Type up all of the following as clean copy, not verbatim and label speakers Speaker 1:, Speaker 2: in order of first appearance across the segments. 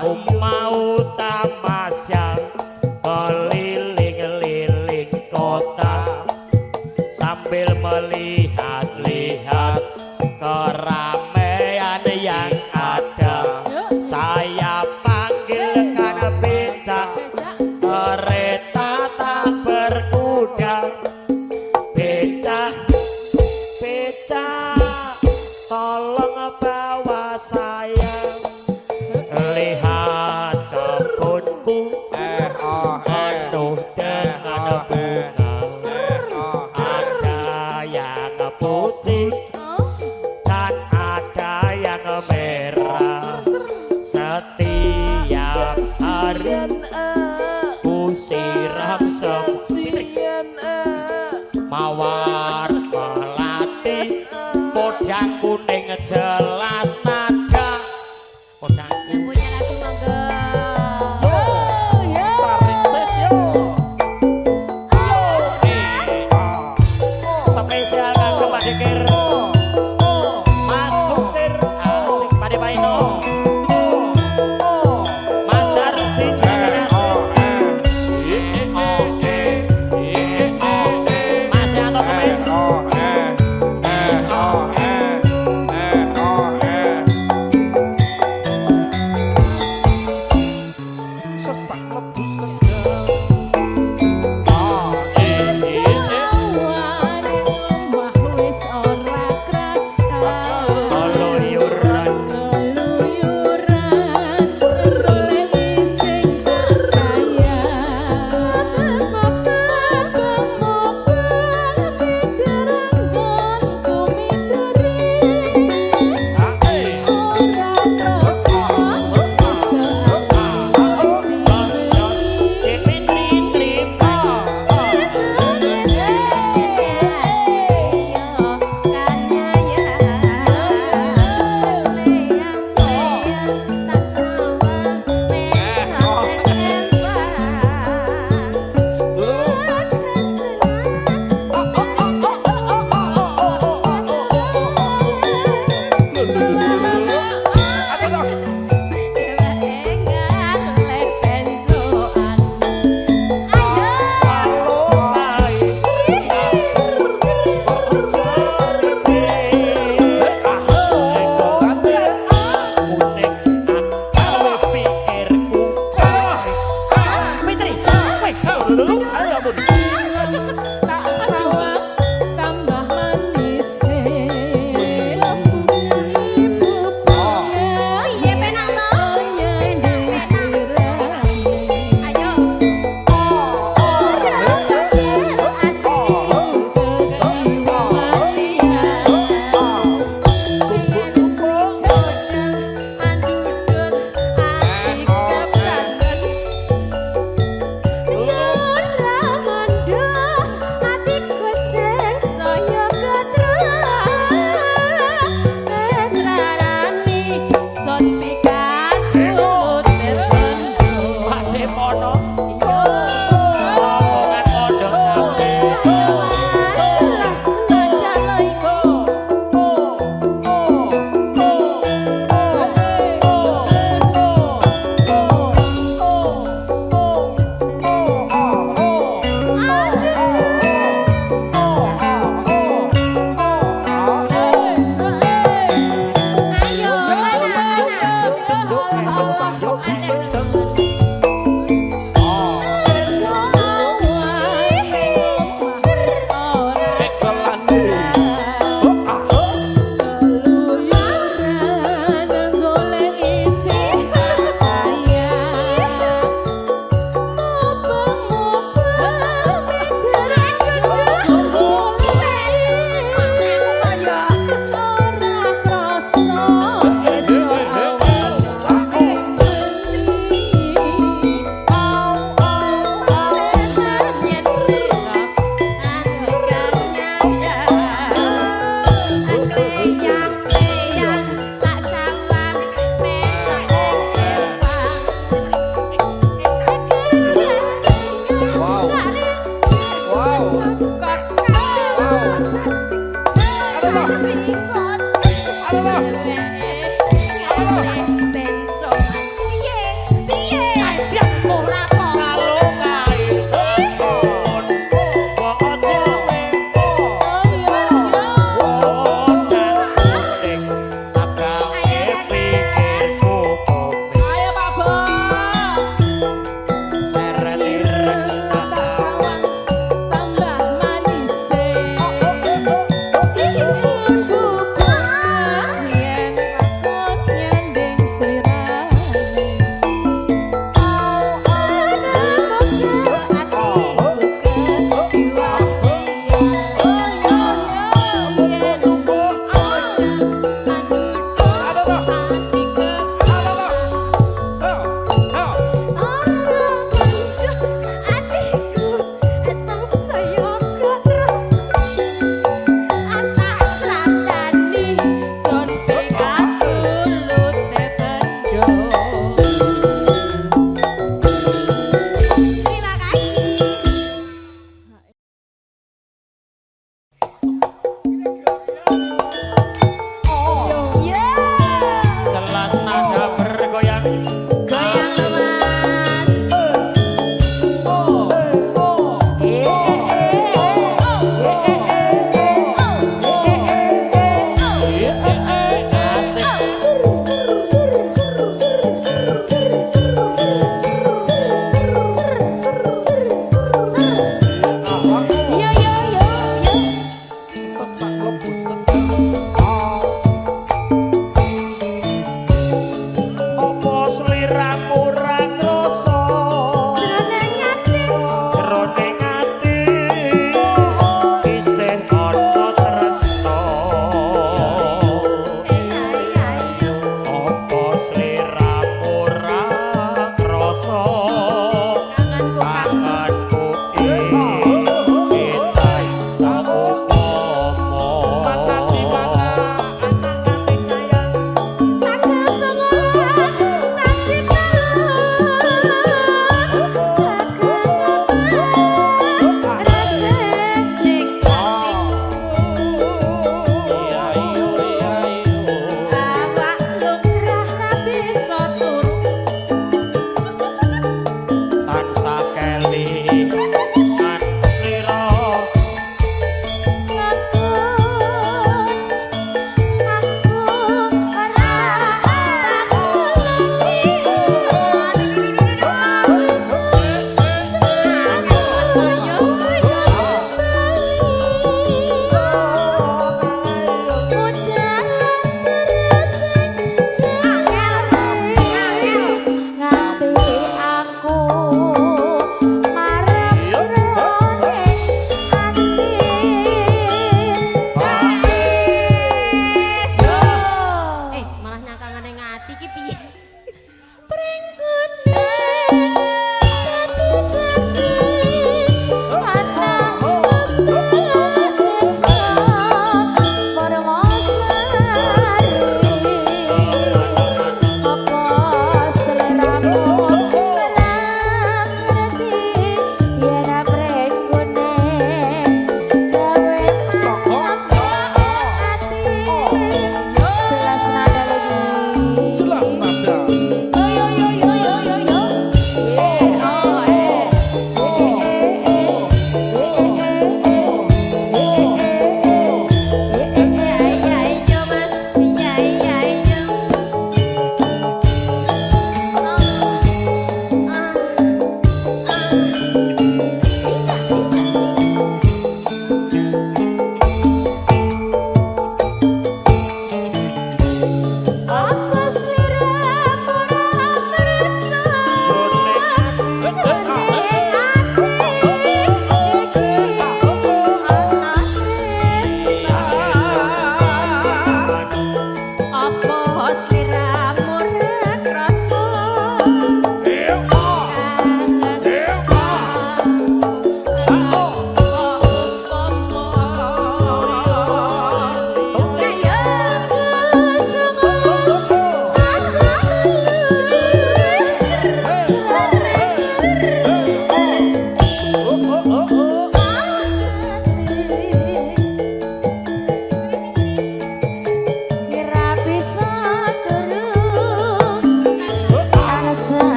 Speaker 1: Aku mau tamasya keliling-liling kota sambil melihat-lihat keramaian yang ada. Saya panggilkan becak, kereta tak berkuda. Becak, becak, tolong bawa saya. Lihat kebunku penuh dengan bunga. Ada yang putih dan ada yang merah. Setiap hari ku siram sempian mawar melati. Podang kuning jelas nada. Podang
Speaker 2: Yang punya lagu monggo.
Speaker 1: spesial kanggo Pak Dikir. Mas Supir asik Pak Depaino. Mas Dardi jangan asik. Mas Yanto Kemis.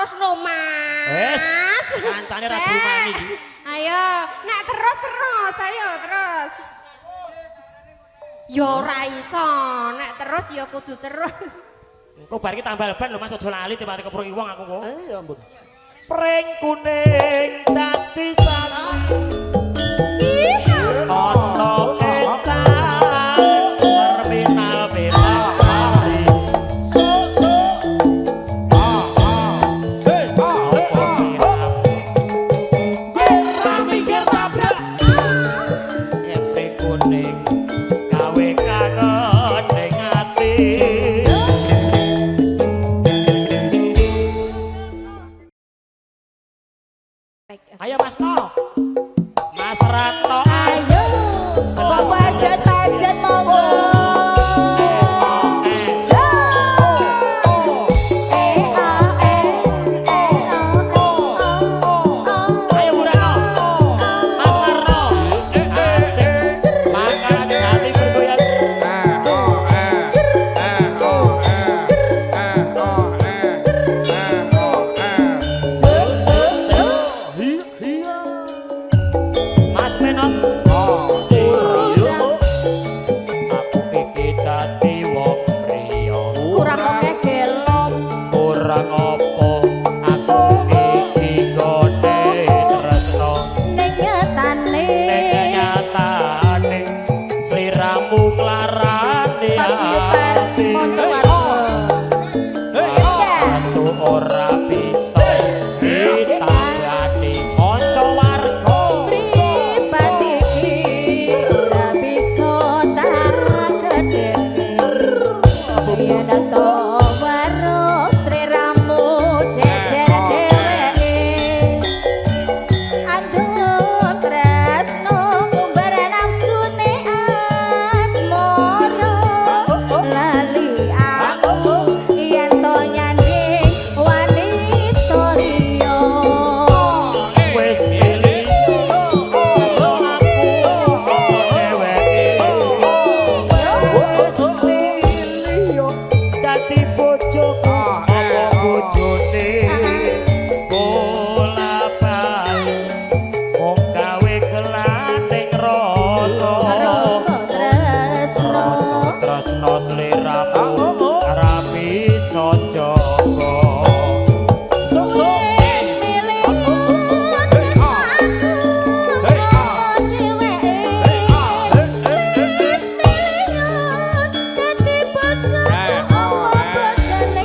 Speaker 2: terus lho Mas.
Speaker 1: Kancane ra dumani iki.
Speaker 2: Ayo, nek terus, ayo terus. Yo ora iso, nek terus ya kudu terus.
Speaker 1: Engko bar iki tambal ban lho Mas aja lali tiba-tiba kepruk wong aku kok.
Speaker 3: Ya ampun.
Speaker 1: Pring kuning dadi sasi. Ono etan terminal Belasari. Ayo Mas No, Mas Ratno,
Speaker 2: Ayo, bawa pajat monggo.
Speaker 1: ayo Burano, Mas Tarno, asik, makan hati bergoyang. Mas Menok, aku iki dadi wong priya.
Speaker 2: Kurang oke gel.
Speaker 1: Kurang opo aku iki gone tresno.
Speaker 2: Ning nyatane.
Speaker 1: Nek nyatane sliramu nglarani
Speaker 2: Paguyuban
Speaker 1: ati.
Speaker 2: monco warga.
Speaker 1: Aku ora bisa ditangani monco warga.
Speaker 2: Pribadi ora bisa tak gedhe. Yen to waro sliramu jejer dheweke. Andun tresno ngumbar nafsune asmara. Lali aku yen to nyanding wanita liya.
Speaker 1: Wis milih aku dheweke. Wis milih dadi bojoku apa bojone. Bola bali wong gawe gelaning rasa.
Speaker 2: Rasa tresno.
Speaker 1: Tresno sliramu ora bisa jaga.
Speaker 2: Wis milih tresno dheweke. Wis milih dadi bojoku apa bojone.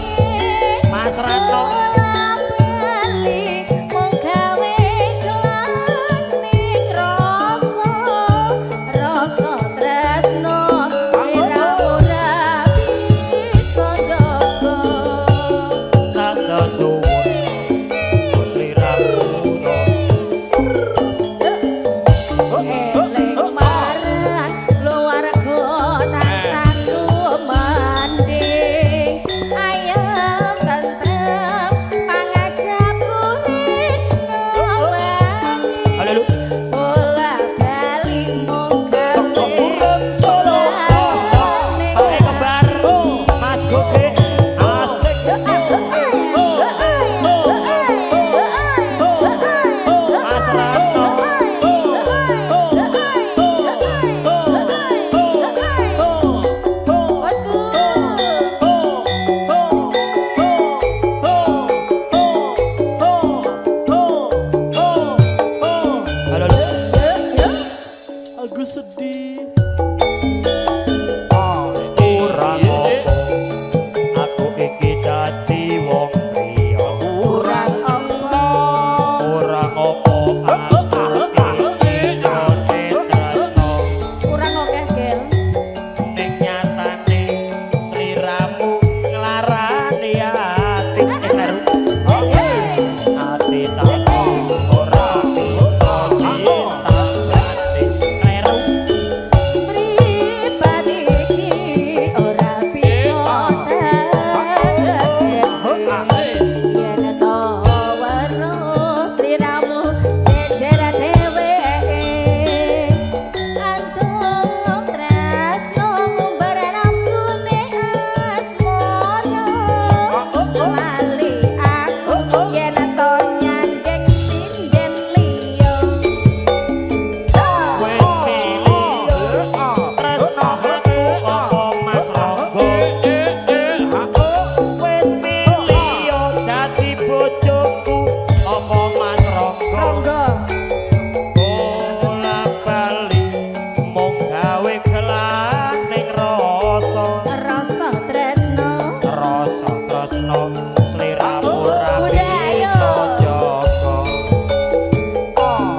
Speaker 1: tresno sliramu rapi
Speaker 3: Budaya.
Speaker 1: Jaga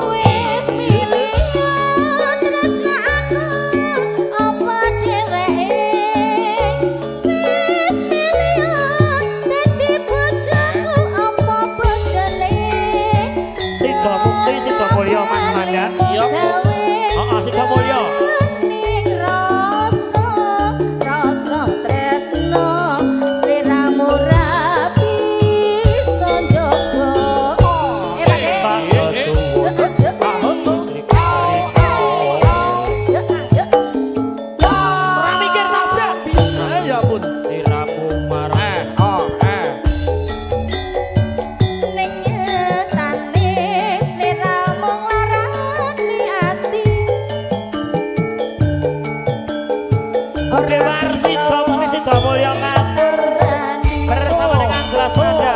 Speaker 3: Wis milihan tresnaku apa dheweke wis milihan dadi bojoku apa bojone
Speaker 1: Sida Mukti Sida Mulya Mas Manda iya heeh Sida Mulya
Speaker 3: ning rasa rasa tresno sliramu rapi sanjaba
Speaker 1: Pak Sesuwun Ora mikir tabrak
Speaker 4: Ya pun.
Speaker 1: sliramu marang
Speaker 3: ning nyetane sliramu nglarani ati
Speaker 1: Oke Bar Sida Mukti Sida Mulya ngatur bersama dengan Jelas Manda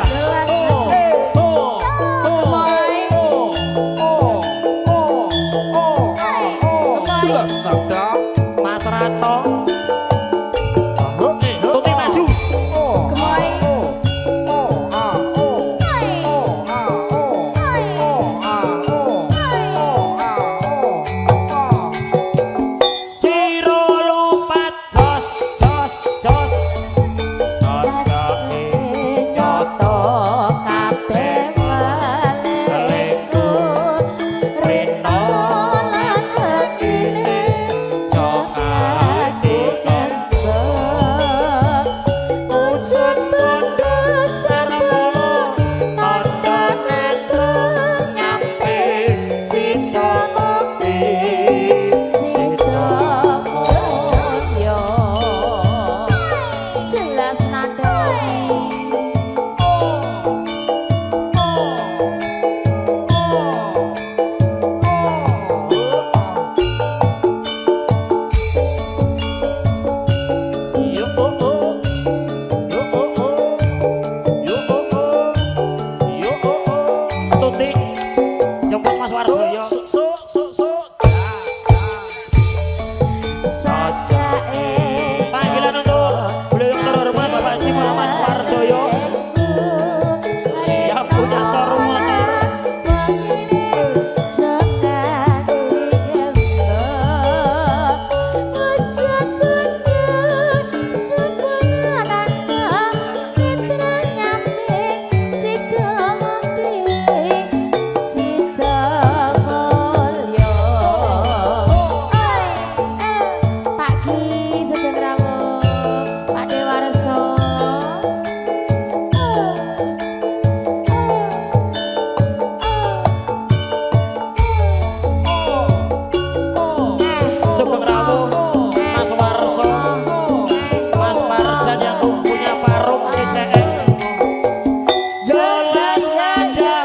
Speaker 4: Jelas nada.
Speaker 1: Mas Rato Tuti maju Siro lupat jos jos jos Sajake nyoto
Speaker 3: kabeh waleku
Speaker 1: Reno
Speaker 3: lan tekine
Speaker 1: Jokake kembo
Speaker 3: Ujung bondo
Speaker 1: Sarmo Tondo netro Nyampe Sida Mukti
Speaker 3: Sida Mulya jelas nadane
Speaker 1: Tuti jemput Mas Wardoyo
Speaker 3: sajake
Speaker 1: panggilan untuk beliau yang terhormat Bapak Haji Muhammad Wardoyo yang punya showroom motor
Speaker 3: Pak Dewarso
Speaker 1: Sugeng Rawuh Mas Warso Mas Marjan yang punya parung CCN jelas ada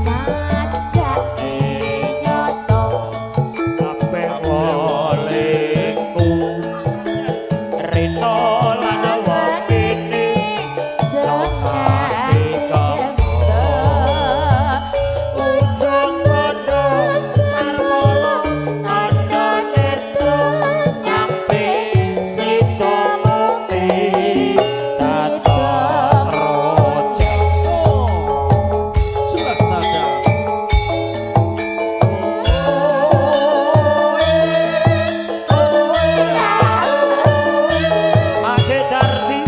Speaker 3: sajake nyoto
Speaker 1: kabeh wolengku Rino lan wong ini ujung bondo sarmolo tondo netro nyampe Sida Mukti tato roce
Speaker 4: Jelas nada.
Speaker 1: Age Darti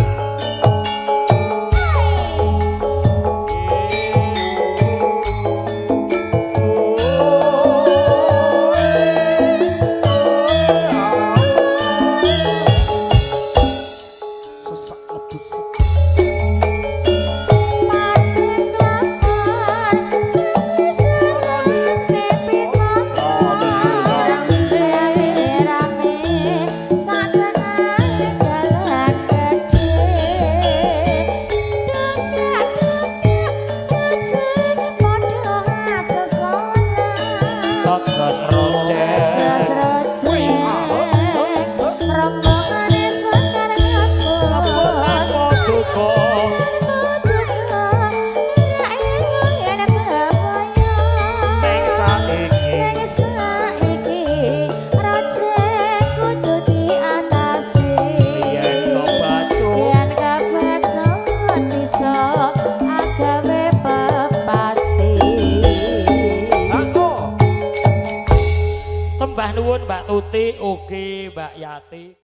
Speaker 4: Sesak nebus.
Speaker 1: Togas roce
Speaker 3: Rombongane sekarang
Speaker 1: aku duko ning saiki yen kok batu nuwun Mbak Tuti, ugi Mbak Yati.